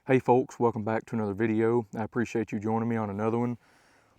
Hey folks, welcome back to another video. I appreciate you joining me on another one.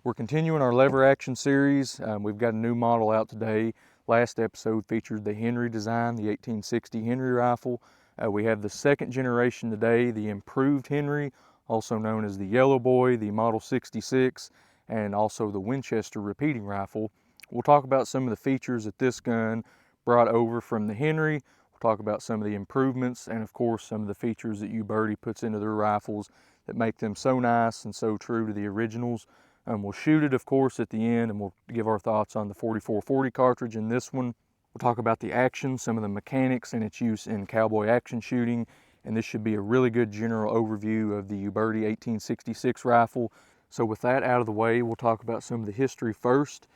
We're continuing our lever action series. We've got a new model out today. Last episode featured the Henry design, the 1860 Henry rifle. We have the second generation today, the improved Henry, also known as the Yellowboy, the Model 66, and also the Winchester Repeating Rifle. We'll talk about some of the features that this gun brought over from the Henry. We'll talk about some of the improvements and of course some of the features that Uberti puts into their rifles that make them so nice and so true to the originals. We'll shoot it of course at the end, and we'll give our thoughts on the 4440 cartridge in this one. We'll talk about the action, some of the mechanics and its use in cowboy action shooting, and this should be a really good general overview of the Uberti 1866 rifle. So with that out of the way, we'll talk about some of the history first.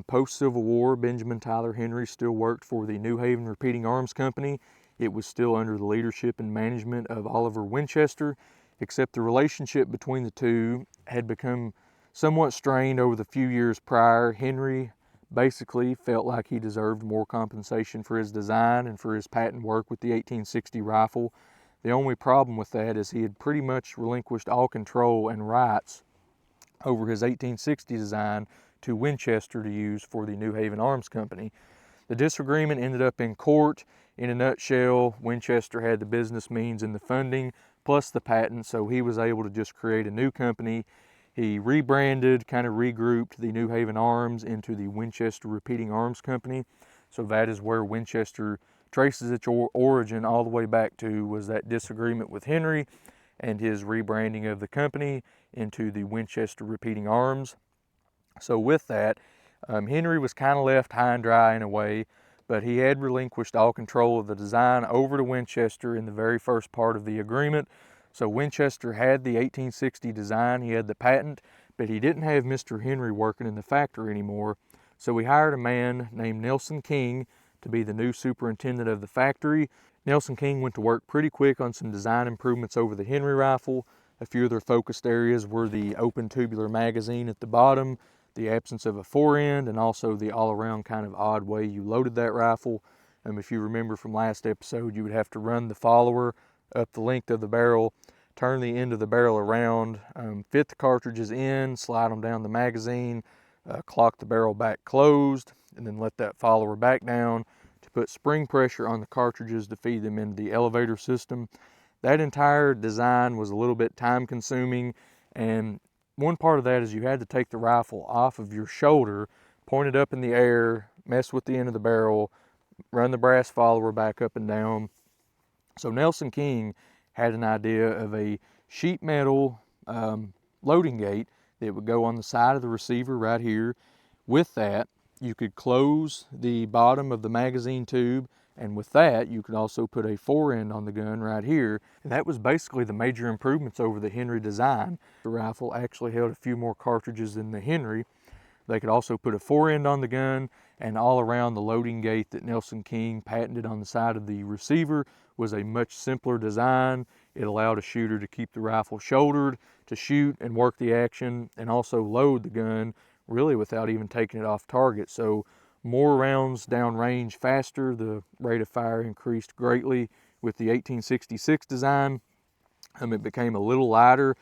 Post-Civil War, Benjamin Tyler Henry still worked for the New Haven Repeating Arms Company. It was still under the leadership and management of Oliver Winchester, except the relationship between the two had become somewhat strained over the few years prior. Henry basically felt like he deserved more compensation for his design and for his patent work with the 1860 rifle. The only problem with that is he had pretty much relinquished all control and rights over his 1860 design to Winchester to use for the New Haven Arms Company. The disagreement ended up in court. In a nutshell, Winchester had the business means and the funding, plus the patent, so he was able to just create a new company. He rebranded, kind of regrouped the New Haven Arms into the Winchester Repeating Arms Company. So that is where Winchester traces its origin all the way back to, was that disagreement with Henry and his rebranding of the company into the Winchester Repeating Arms. So with that, Henry was kind of left high and dry in a way, but he had relinquished all control of the design over to Winchester in the very first part of the agreement. So Winchester had the 1860 design, he had the patent, but he didn't have Mr. Henry working in the factory anymore. So he hired a man named Nelson King to be the new superintendent of the factory. Nelson King went to work pretty quick on some design improvements over the Henry rifle. A few of their focused areas were the open tubular magazine at the bottom, the absence of a fore-end, and also the all-around kind of odd way you loaded that rifle. If you remember from last episode, you would have to run the follower up the length of the barrel, turn the end of the barrel around, fit the cartridges in, slide them down the magazine, clock the barrel back closed, and then let that follower back down to put spring pressure on the cartridges to feed them into the elevator system. That entire design was a little bit time consuming, and one part of that is you had to take the rifle off of your shoulder, point it up in the air, mess with the end of the barrel, run the brass follower back up and down. So Nelson King had an idea of a sheet metal loading gate that would go on the side of the receiver right here. With that, you could close the bottom of the magazine tube, and with that, you could also put a fore-end on the gun right here. And that was basically the major improvements over the Henry design. The rifle actually held a few more cartridges than the Henry. They could also put a fore-end on the gun, and all around the loading gate that Nelson King patented on the side of the receiver was a much simpler design. It allowed a shooter to keep the rifle shouldered, to shoot and work the action, and also load the gun really without even taking it off target. So more rounds down range faster, the rate of fire increased greatly with the 1866 design. It became a little lighter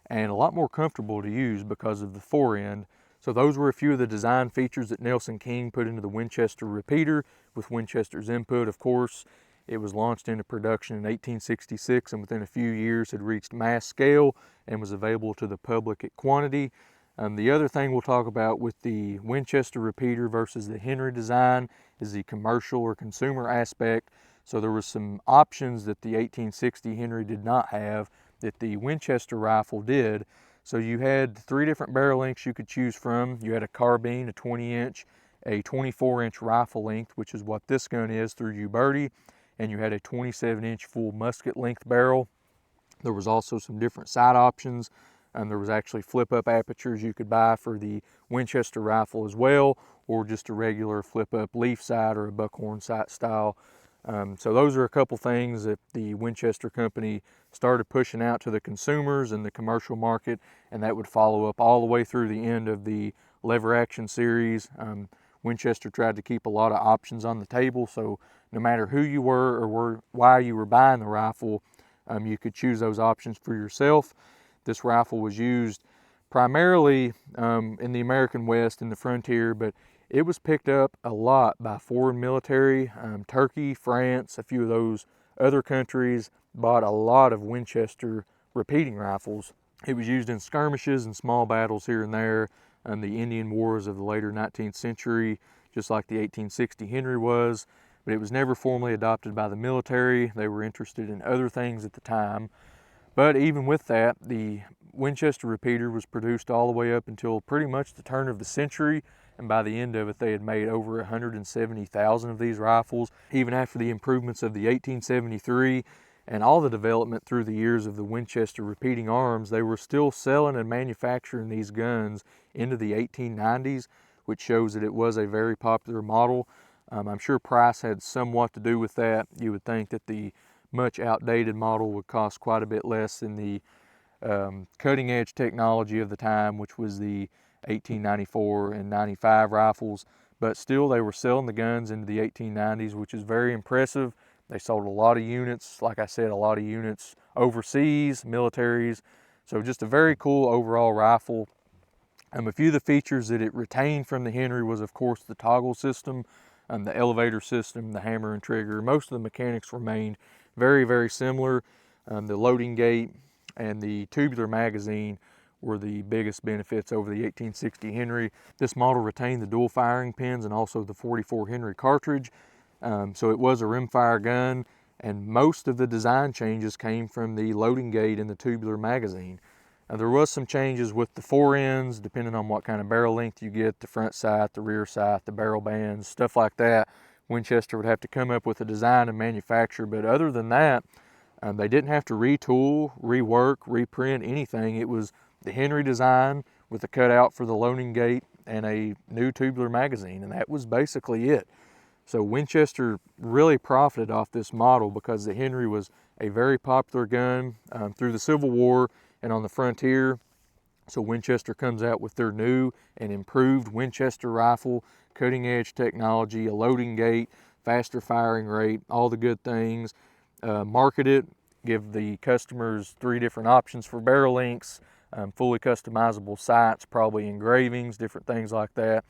and a lot more comfortable to use because of the fore-end. So those were a few of the design features that Nelson King put into the Winchester repeater with Winchester's input, of course. It was launched into production in 1866 and within a few years had reached mass scale and was available to the public at quantity. The other thing we'll talk about with the Winchester repeater versus the Henry design is the commercial or consumer aspect. So there was some options that the 1860 Henry did not have that the Winchester rifle did. So you had 3 different barrel lengths you could choose from. You had a carbine, a 20-inch, a 24-inch rifle length, which is what this gun is through Uberti, and you had a 27-inch full musket length barrel. There was also some different sight options. There was actually flip-up apertures you could buy for the Winchester rifle as well, or just a regular flip-up leaf sight or a buckhorn sight style. So those are a couple things that the Winchester company started pushing out to the consumers and the commercial market, and that would follow up all the way through the end of the lever action series. Winchester tried to keep a lot of options on the table, so no matter who you were or why you were buying the rifle, You could choose those options for yourself. This rifle was used primarily in the American West, in the frontier, but it was picked up a lot by foreign military. Turkey, France, a few of those other countries bought a lot of Winchester repeating rifles. It was used in skirmishes and small battles here and there, the Indian Wars of the later 19th century, just like the 1860 Henry was, but it was never formally adopted by the military. They were interested in other things at the time. But even with that, the Winchester repeater was produced all the way up until pretty much the turn of the century, and by the end of it they had made over 170,000 of these rifles. Even after the improvements of the 1873 and all the development through the years of the Winchester repeating arms, they were still selling and manufacturing these guns into the 1890s, which shows that it was a very popular model. I'm sure price had somewhat to do with that. You would think that the much outdated model would cost quite a bit less than the cutting edge technology of the time, which was the 1894 and 95 rifles, but still they were selling the guns into the 1890s, which is very impressive. They sold a lot of units, like I said, a lot of units overseas, militaries, so just a very cool overall rifle. A few of the features that it retained from the Henry was, of course, the toggle system, the elevator system, the hammer and trigger. Most of the mechanics remained very, very similar. The loading gate and the tubular magazine were the biggest benefits over the 1860 Henry. This model retained the dual firing pins and also the 44 Henry cartridge. So it was a rimfire gun, and most of the design changes came from the loading gate and the tubular magazine. There was some changes with the fore ends, depending on what kind of barrel length you get, the front sight, the rear sight, the barrel bands, stuff like that. Winchester would have to come up with a design and manufacture, but other than that, they didn't have to retool, rework, reprint anything. It was the Henry design with a cutout for the loading gate and a new tubular magazine, and that was basically it. So Winchester really profited off this model because the Henry was a very popular gun through the Civil War and on the frontier. So Winchester comes out with their new and improved Winchester rifle, cutting edge technology, a loading gate, faster firing rate, all the good things. Market it, give the customers 3 different options for barrel lengths, fully customizable sights, probably engravings, different things like that.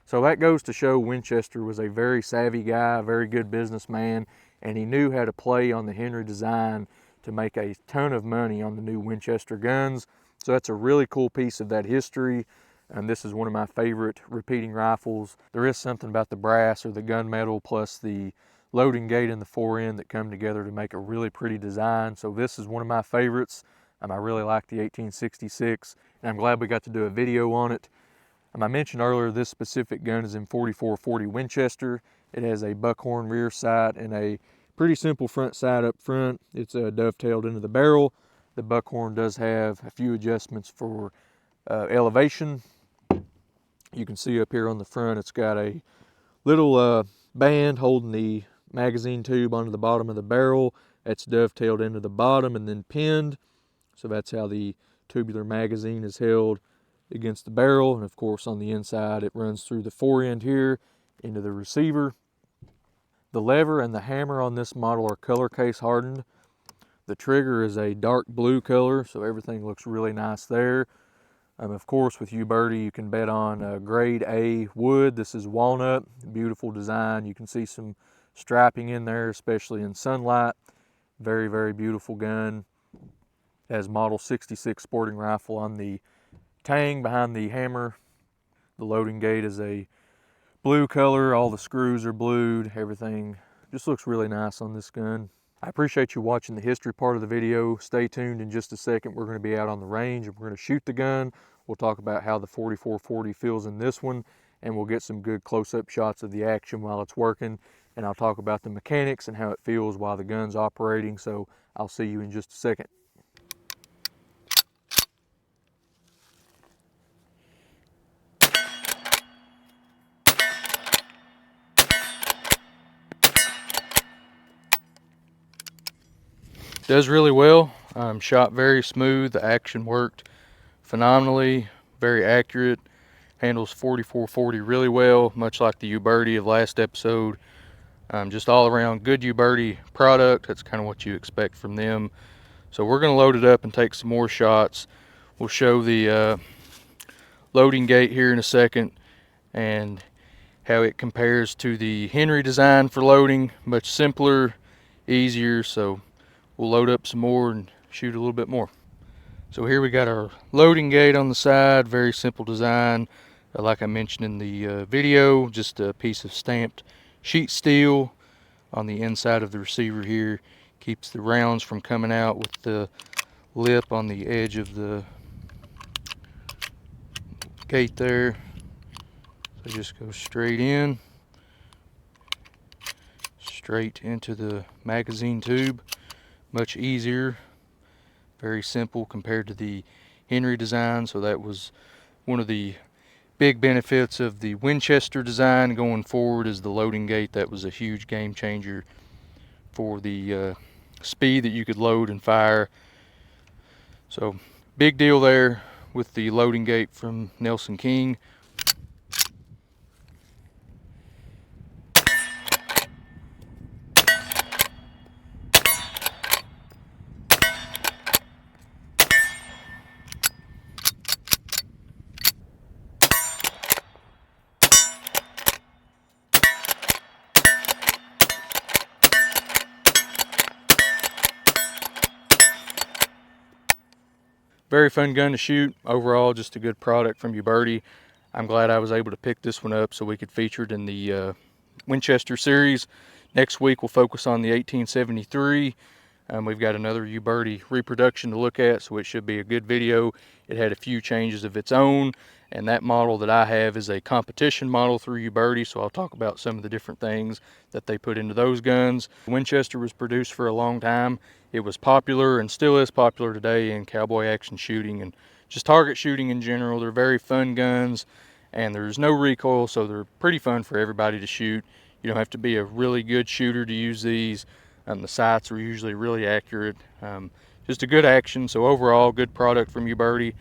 So that goes to show Winchester was a very savvy guy, a very good businessman, and he knew how to play on the Henry design to make a ton of money on the new Winchester guns. So that's a really cool piece of that history. And this is one of my favorite repeating rifles. There is something about the brass or the gunmetal plus the loading gate and the fore end that come together to make a really pretty design. So this is one of my favorites. I really like the 1866, and I'm glad we got to do a video on it. I mentioned earlier this specific gun is in 4440 Winchester. It has a buckhorn rear sight and a pretty simple front sight up front. It's dovetailed into the barrel. The buckhorn does have a few adjustments for elevation. You can see up here on the front it's got a little band holding the magazine tube onto the bottom of the barrel. That's dovetailed into the bottom and then pinned. So that's how the tubular magazine is held against the barrel, and of course on the inside it runs through the fore end here into the receiver. The lever and the hammer on this model are color case hardened. The trigger is a dark blue color, so everything looks really nice there. Of course with Uberti you can bet on grade A wood. This is walnut, beautiful design. You can see some striping in there, especially in sunlight. Very, very beautiful gun. It has model 66 sporting rifle on the tang behind the hammer. The loading gate is a blue color. All the screws are blued. Everything just looks really nice on this gun. I appreciate you watching the history part of the video. Stay tuned. In just a second we're going to be out on the range and we're going to shoot the gun. We'll talk about how the 4440 feels in this one, and we'll get some good close-up shots of the action while it's working, and I'll talk about the mechanics and how it feels while the gun's operating. So I'll see you in just a second. Does really well. Shot very smooth. The action worked phenomenally. Very accurate. Handles 4440 really well, much like the Uberti of last episode. Just all around good Uberti product. That's kind of what you expect from them. So we're going to load it up and take some more shots. We'll show the loading gate here in a second and how it compares to the Henry design for loading. Much simpler, easier. So we'll load up some more and shoot a little bit more. So here we got our loading gate on the side. Very simple design. Like I mentioned in the video, just a piece of stamped sheet steel on the inside of the receiver here. Keeps the rounds from coming out with the lip on the edge of the gate there. So just go straight in, straight into the magazine tube. Much easier, very simple compared to the Henry design. So that was one of the big benefits of the Winchester design going forward, is the loading gate. That was a huge game changer for the speed that you could load and fire. So big deal there with the loading gate from Nelson King. Very fun gun to shoot. Overall, just a good product from Uberti. I'm glad I was able to pick this one up so we could feature it in the Winchester series. Next week we'll focus on the 1873. We've got another Uberti reproduction to look at, so it should be a good video. It had a few changes of its own, and that model that I have is a competition model through Uberti, so I'll talk about some of the different things that they put into those guns. Winchester was produced for a long time. It was popular and still is popular today in cowboy action shooting and just target shooting in general. They're very fun guns, and there's no recoil, so they're pretty fun for everybody to shoot. You don't have to be a really good shooter to use these. The sights are usually really accurate. Just a good action. So overall, good product from Uberti.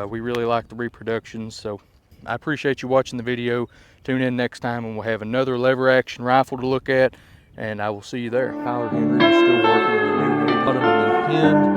We really like the reproductions. So I appreciate you watching the video. Tune in next time and we'll have another lever action rifle to look at, and I will see you there. Tyler Henry is still working on the new head. Got him in the pen.